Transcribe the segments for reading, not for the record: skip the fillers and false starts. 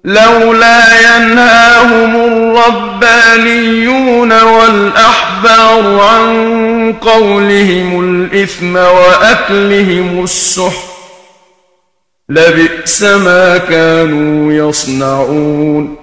لولا ينهاهم الربانيون والأحبار عن قولهم الإثم وأكلهم السحت لبئس ما كانوا يصنعون.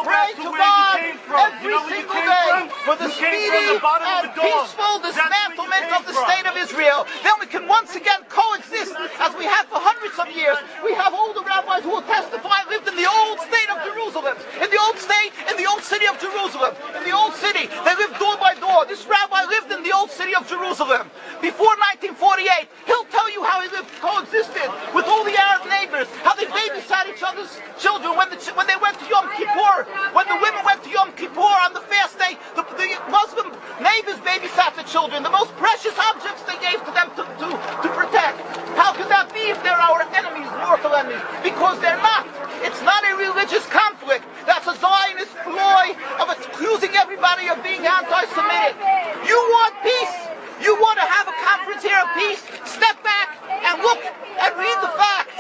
Pray to God every single day for the speedy and peaceful dismantlement of the state of Israel. Then we can once again coexist as we have for hundreds of years. We have older rabbis who will testify lived in the old state of Jerusalem, in the old state, in the old city of Jerusalem, in the old city. They lived door by door. This rabbi lived in the old city of Jerusalem before 1948. He'll tell you how he lived, coexisted with all the Arab neighbors, how they babysat each other's children when they went to Yom Kippur. When the women went to Yom Kippur on the fast day, the Muslim neighbors babysat the children. The most precious objects they gave to them to protect. How could that be if they're our enemies, mortal enemies? Because they're not. It's not a religious conflict. That's a Zionist ploy of accusing everybody of being anti-Semitic. You want peace? You want to have a conference here of peace? Step back and look and read the facts.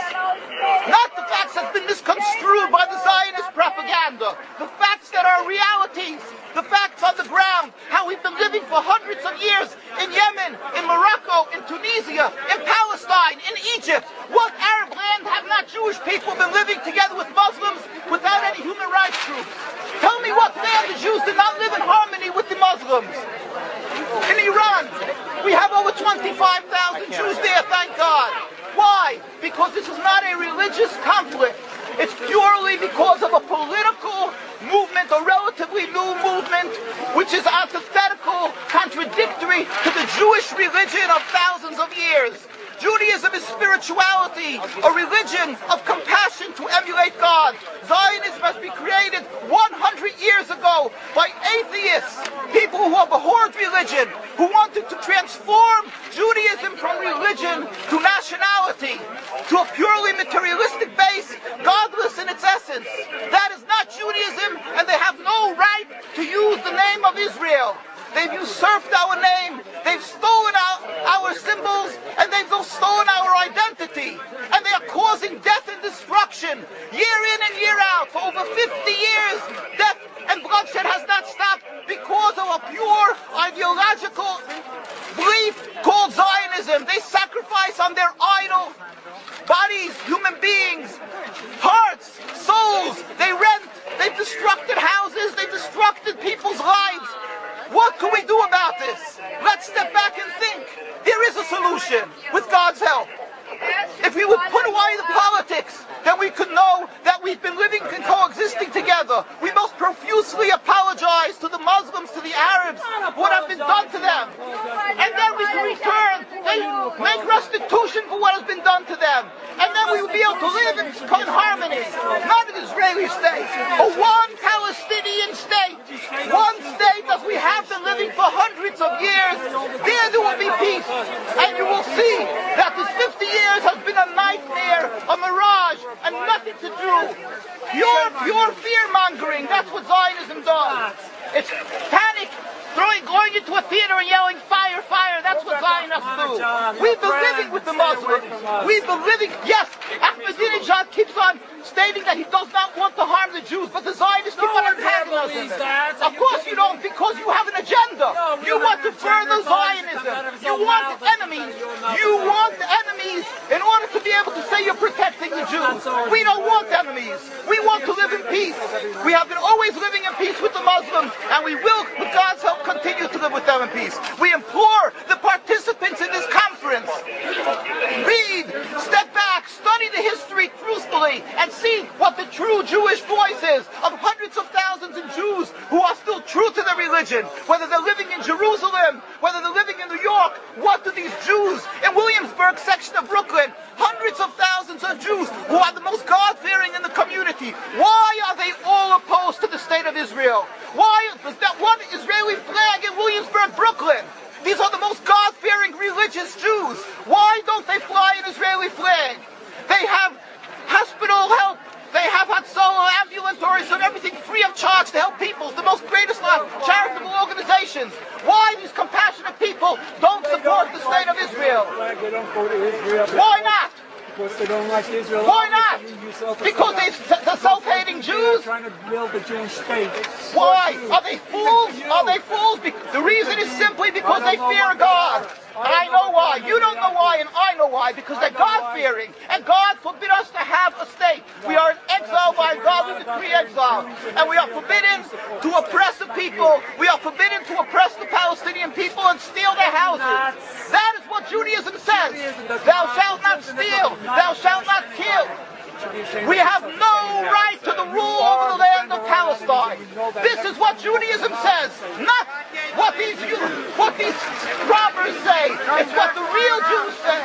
Not the facts that's been misconstrued by the Zionist propaganda. The facts that are realities. The facts on the ground. How we've been living for hundreds of years in Yemen, in Morocco, in Tunisia, in Palestine, in Egypt. What Arab land have not Jewish people been living together with Muslims without any human rights groups? Tell me what land the Jews did not live in harmony with the Muslims. In Iran, we have over 25,000 Jews there, thank God. Why? Because this is not a religious conflict. It's purely because of a political movement, a relatively new movement, which is antithetical, contradictory to the Jewish religion of thousands of years. Judaism is spirituality, a religion of compassion to emulate God. Zionism has been created 100 years ago by atheists, people who have abhorred religion, who wanted to transform Judaism from religion to nationality, to a purely materialistic base, godless in its essence. That is not Judaism, and they have no right to use the name of Israel. They've usurped our name, they've stolen our symbols, and they've stolen our identity. And they are causing death and destruction year in and year out. For over 50 years, death and bloodshed has not stopped because of a pure ideological belief called Zionism. They sacrifice on their idol bodies, human beings, hearts, souls. They rent, they've destructed houses, they've destructed people's lives. What can we do about this? Let's step back and think. There is a solution with God's help. If we would put away the politics, then we could know that we've been living and coexisting together. We most profusely apologize to the Muslims, to the Arabs, what has been done to them. And then we can return and make restitution for what has been done to them. And then we will be able to live in harmony. Not an Israeli state, but one Palestinian state. One state as we have been living for hundreds of years. There will be peace. And you will see that this 50 years has been a nightmare, a mirage, and nothing to do. Pure fear-mongering, that's what Zionism does. It's panic, going into a theater and yelling, fire, fire, that's what Zionists do. We've been living with the Muslims. We've been living, yes, Ahmadinejad keeps on stating that he does not want to harm the Jews, but the Zionists keep on antagonizing him. Of course you don't, because you have an agenda. You want to further Zionism. You want enemies. You want enemies in order to be able to say you're protecting the Jews. We don't want enemies. We want to live in peace. We have been always living in peace with the Muslims, and we will, with God's help, continue to live with them in peace. We implore the participants in this conference, read, step back, study the history truthfully, and see what the true Jewish voice is of hundreds of thousands of Jews who are still true to their religion, whether they're living in Jerusalem, whether they're living in New York. What do these Jews in Williamsburg section of Brooklyn, hundreds of thousands of Jews who are the most God-fearing in the community, why are they all opposed to the state of Israel? Why is that one Israeli flag in Williamsburg, Brooklyn? These are the most God Why don't they fly an Israeli flag? They have hospital help. They have Hatzolah, ambulatories, and everything free of charge to help people. The most greatest charitable organizations. Why these compassionate people don't support the state of Israel? Why not? Because they don't like Israel. Why not? Because they're self-hating Jews? Trying to build a Jewish state. Why? Are they fools? Are they fools? The reason is simply because they fear God. And I know why. You don't know why, and I know why. Because they're God-fearing. And God forbid us to have a state. We are in exile by God. We decree exile. And we are forbidden to oppress the people. We are forbidden to oppress the Palestinian people and steal their houses. That is what Judaism says. Thou shalt not steal. Thou shalt not kill. We have no right to the rule over the land of Palestine. This is what Judaism says, not what these robbers say. It's what the real Jews say.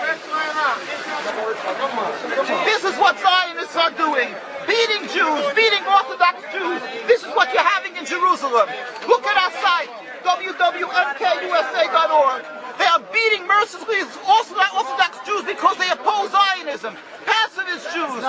This is what Zionists are doing. Beating Jews, beating Orthodox Jews. This is what you're having in Jerusalem. Look at our site, www.mkusa.org. They are beating mercilessly Orthodox Jews because they oppose Zionism. Pacifist Jews.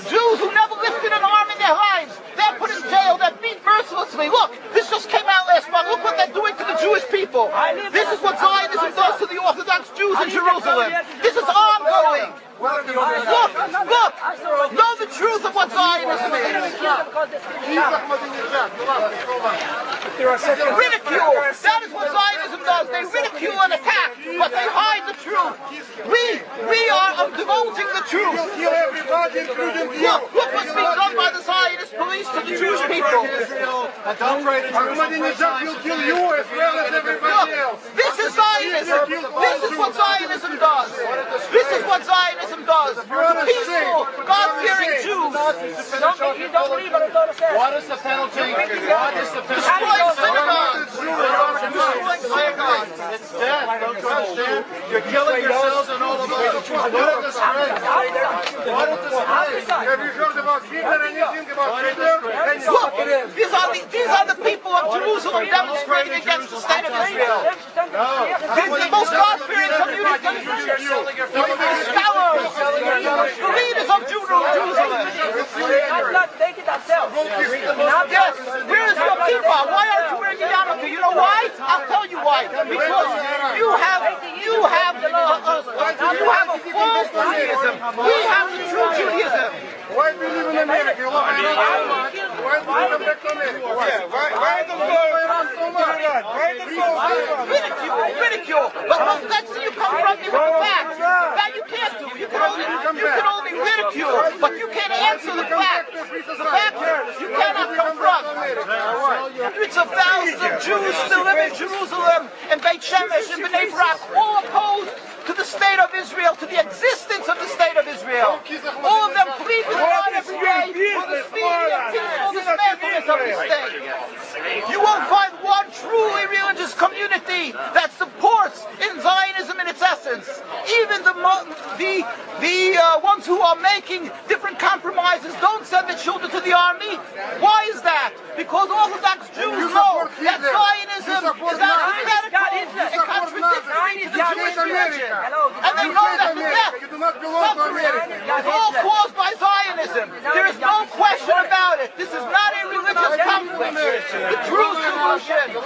Jews who never lifted an arm in their lives. They're put in jail. They're beat mercilessly. Look, this just came out last month. Look what they're doing to the Jewish people. This is what Zionism does to the Orthodox Jews in Jerusalem. This is ongoing. Look, know the truth of what Zionism is. Ridicule. That is what Zionism does. They ridicule and attack, but they hide the truth. We are divulging the truth. Look what's being done by the Zionist police to the Jewish people. Ahmadinejad will kill you as well as everybody else. This is Zionism. This is what Zionism does. This is what Zionism does. Peaceful, God-fearing Jews. You don't believe what the Torah says. What is the penalty? What is the penalty? Destroying synagogues. Destroying synagogues. It's death. Don't touch them. You're killing yourselves and all of us. What a disgrace. What a disgrace. Have you heard about Hitler? Anything about Hitler? Look, these are the people of Jerusalem demonstrating against the state of Israel. These are the most God-fearing community. Scholars, the leaders of Jerusalem. Take it ourselves. Yes, where is your kippah? Why aren't you wearing your yarmulke? You know why? I'll tell you why. Because you have a false Judaism. We have the true Judaism. Why do you live in America? You love America so much. Why do you come back to America? Why do you go around so much? Ridicule. But let's see you confront me with the facts. That you can't do. You can only ridicule, but you can't answer the facts. The facts you cannot confront. Hundreds of thousands of Jews still live in Jerusalem, and Beit Shemesh, and Bnei Brak, all opposed to the state of Israel, to the existence of the state of Israel. All of them plead with God every day for the speedy and peaceful dismantlement of the state. You won't find one truly religious community that supports in Zionism in its essence. Even the ones who are making different compromises don't send their children to the army. Why is that? Because Orthodox Jews know that Zionism is antithetical and contradictory to the Jewish religion. And they know that the death, suffering, is all caused by Zionism. There is no question about it. This is not a religious conflict. The true solution